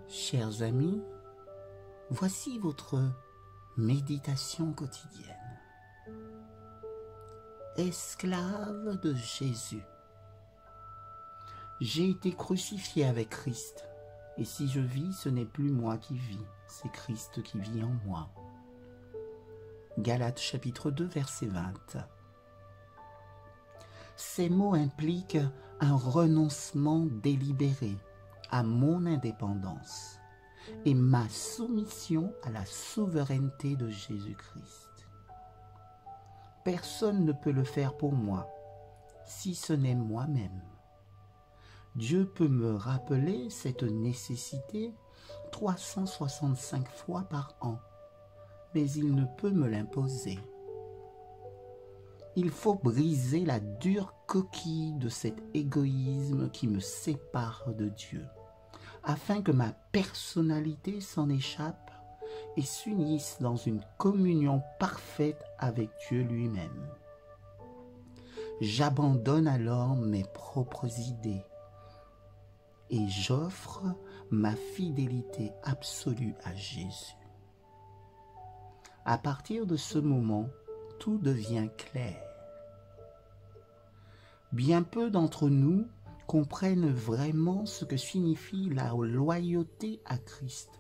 Chers amis, voici votre méditation quotidienne. Esclave de Jésus. J'ai été crucifié avec Christ, et si je vis, ce n'est plus moi qui vis, c'est Christ qui vit en moi. Galates chapitre 2, verset 20. Ces mots impliquent un renoncement délibéré à mon indépendance et ma soumission à la souveraineté de Jésus-Christ. Personne ne peut le faire pour moi, si ce n'est moi-même. Dieu peut me rappeler cette nécessité 365 fois par an, mais il ne peut me l'imposer. Il faut briser la dure coquille de cet égoïsme qui me sépare de Dieu, afin que ma personnalité s'en échappe et s'unisse dans une communion parfaite avec Dieu lui-même. J'abandonne alors mes propres idées et j'offre ma fidélité absolue à Jésus. À partir de ce moment, tout devient clair. Bien peu d'entre nous comprennent vraiment ce que signifie la loyauté à Christ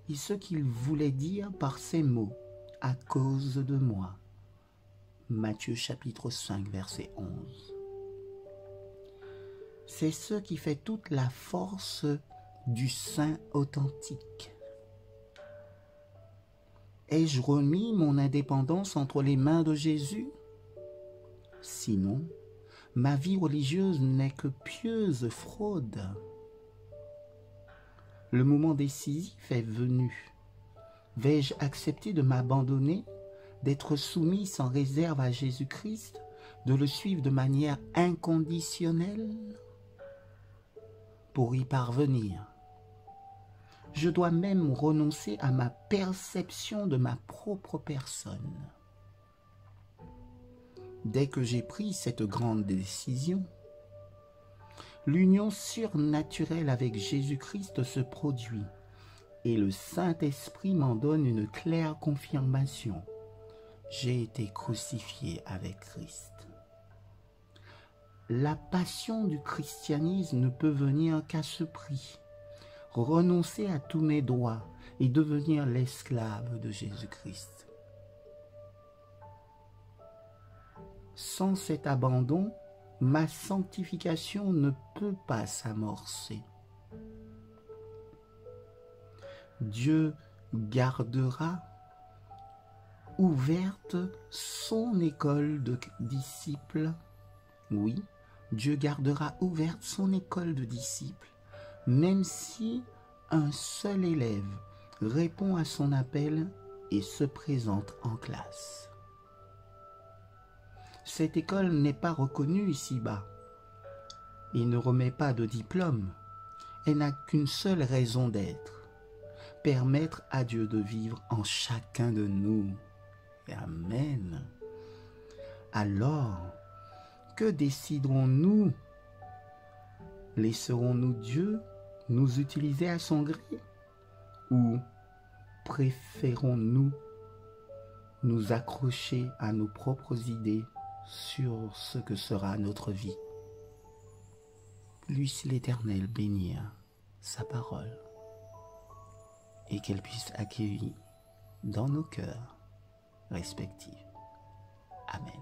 et ce qu'il voulait dire par ces mots « à cause de moi ». Matthieu chapitre 5, verset 11. C'est ce qui fait toute la force du saint authentique. Ai-je remis mon indépendance entre les mains de Jésus? Sinon, ma vie religieuse n'est que pieuse fraude. Le moment décisif est venu. Vais-je accepter de m'abandonner, d'être soumis sans réserve à Jésus-Christ, de le suivre de manière inconditionnelle? Pour y parvenir, je dois même renoncer à ma perception de ma propre personne. Dès que j'ai pris cette grande décision, l'union surnaturelle avec Jésus-Christ se produit et le Saint-Esprit m'en donne une claire confirmation. J'ai été crucifié avec Christ. La passion du christianisme ne peut venir qu'à ce prix. Renoncer à tous mes droits et devenir l'esclave de Jésus-Christ. Sans cet abandon, ma sanctification ne peut pas s'amorcer. Dieu gardera ouverte son école de disciples. Oui, Dieu gardera ouverte son école de disciples, même si un seul élève répond à son appel et se présente en classe. Cette école n'est pas reconnue ici-bas et ne remet pas de diplôme. Elle n'a qu'une seule raison d'être, permettre à Dieu de vivre en chacun de nous. Amen. Alors, que déciderons-nous? Laisserons-nous Dieu nous utiliser à son gré? Ou préférons-nous nous accrocher à nos propres idées sur ce que sera notre vie? Puisse l'Éternel bénir sa parole et qu'elle puisse accueillir dans nos cœurs respectifs. Amen.